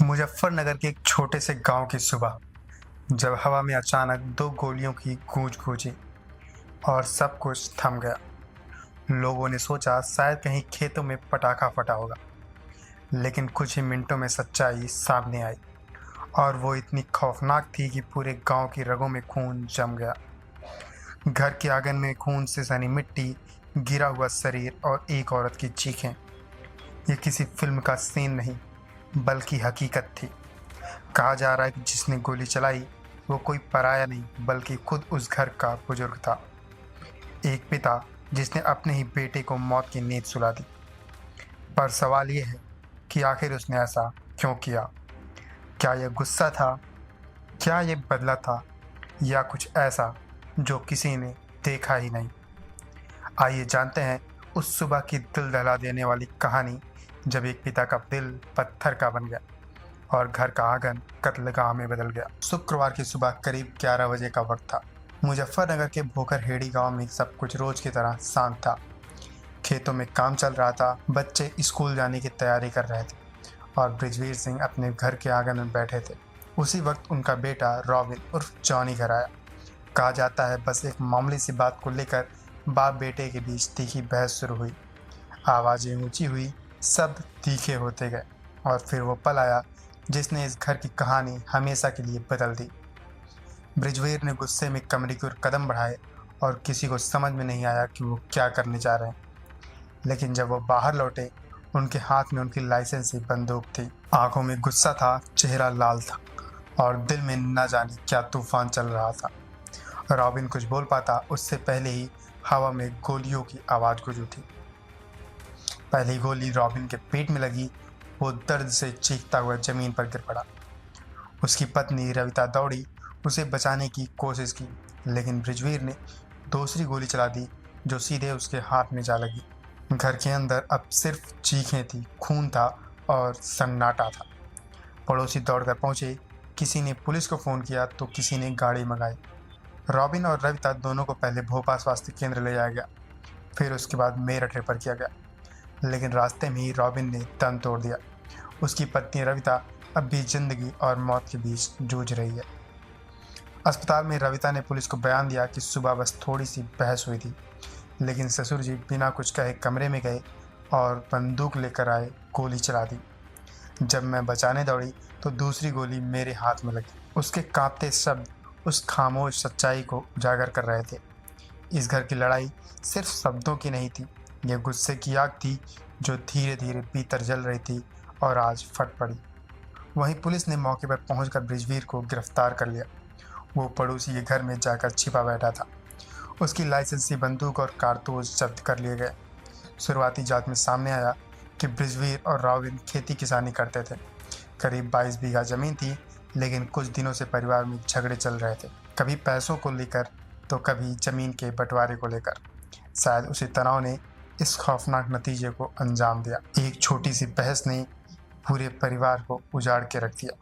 मुजफ्फरनगर के एक छोटे से गांव की सुबह, जब हवा में अचानक दो गोलियों की गूंज गूंजी और सब कुछ थम गया। लोगों ने सोचा शायद कहीं खेतों में पटाखा फटा होगा, लेकिन कुछ ही मिनटों में सच्चाई सामने आई और वो इतनी खौफनाक थी कि पूरे गांव की रगों में खून जम गया। घर के आंगन में खून से सनी मिट्टी, गिरा हुआ शरीर और एक औरत की चीखें। ये किसी फिल्म का सीन नहीं, बल्कि हकीकत थी। कहा जा रहा है कि जिसने गोली चलाई वो कोई पराया नहीं, बल्कि खुद उस घर का बुजुर्ग था। एक पिता जिसने अपने ही बेटे को मौत की नींद सुला दी। पर सवाल ये है कि आखिर उसने ऐसा क्यों किया? क्या यह गुस्सा था? क्या ये बदला था? या कुछ ऐसा जो किसी ने देखा ही नहीं? आइए जानते हैं उस सुबह की दिल दहला देने वाली कहानी, जब एक पिता का दिल पत्थर का बन गया और घर का आंगन कत्लेगाह में बदल गया। शुक्रवार की सुबह करीब 11 बजे का वक्त था। मुजफ्फरनगर के भोकरहेड़ी गांव में सब कुछ रोज की तरह शांत था। खेतों में काम चल रहा था, बच्चे स्कूल जाने की तैयारी कर रहे थे और बृजवीर सिंह अपने घर के आंगन में बैठे थे। उसी वक्त उनका बेटा रॉबिन उर्फ जॉनी घर आया। कहा जाता है बस एक मामूली सी बात को लेकर बाप बेटे के बीच तीखी बहस शुरू हुई। आवाज़ें ऊंची हुई, शब्द तीखे होते गए और फिर वो पल आया जिसने इस घर की कहानी हमेशा के लिए बदल दी। बृजवीर ने गुस्से में कमरे की ओर कदम बढ़ाए और किसी को समझ में नहीं आया कि वो क्या करने जा रहे हैं। लेकिन जब वो बाहर लौटे, उनके हाथ में उनकी लाइसेंसी बंदूक थी। आंखों में गुस्सा था, चेहरा लाल था और दिल में न जाने क्या तूफान चल रहा था। रॉबिन कुछ बोल पाता उससे पहले ही हवा में गोलियों की आवाज़ गूंजी थी। पहली गोली रॉबिन के पेट में लगी। वो दर्द से चीखता हुआ जमीन पर गिर पड़ा। उसकी पत्नी रविता दौड़ी उसे बचाने की कोशिश की, लेकिन बृजवीर ने दूसरी गोली चला दी जो सीधे उसके हाथ में जा लगी। घर के अंदर अब सिर्फ चीखें थी, खून था और सन्नाटा था। पड़ोसी दौड़कर पहुंचे, किसी ने पुलिस को फ़ोन किया तो किसी ने गाड़ी मंगाई। रॉबिन और रविता दोनों को पहले भोपाल स्वास्थ्य केंद्र ले जाया गया, फिर उसके बाद मेरठ रेफर किया गया। लेकिन रास्ते में ही रॉबिन ने दम तोड़ दिया। उसकी पत्नी रविता अब भी जिंदगी और मौत के बीच जूझ रही है। अस्पताल में रविता ने पुलिस को बयान दिया कि सुबह बस थोड़ी सी बहस हुई थी, लेकिन ससुर जी बिना कुछ कहे कमरे में गए और बंदूक लेकर आए, गोली चला दी। जब मैं बचाने दौड़ी तो दूसरी गोली मेरे हाथ में लगी। उसके कांपते शब्द उस खामोश सच्चाई को उजागर कर रहे थे। इस घर की लड़ाई सिर्फ शब्दों की नहीं थी, यह गुस्से की आग थी जो धीरे धीरे भीतर जल रही थी और आज फट पड़ी। वहीं पुलिस ने मौके पर पहुंचकर बृजवीर को गिरफ्तार कर लिया। वो पड़ोसी के घर में जाकर छिपा बैठा था। उसकी लाइसेंसी बंदूक और कारतूस जब्त कर लिए गए। शुरुआती जांच में सामने आया कि बृजवीर और रॉबिन खेती किसानी करते थे। करीब 22 बीघा जमीन थी, लेकिन कुछ दिनों से परिवार में झगड़े चल रहे थे, कभी पैसों को लेकर तो कभी जमीन के बंटवारे को लेकर। शायद उसी तनाव ने इस खौफनाक नतीजे को अंजाम दिया। एक छोटी सी बहस ने पूरे परिवार को उजाड़ के रख दिया।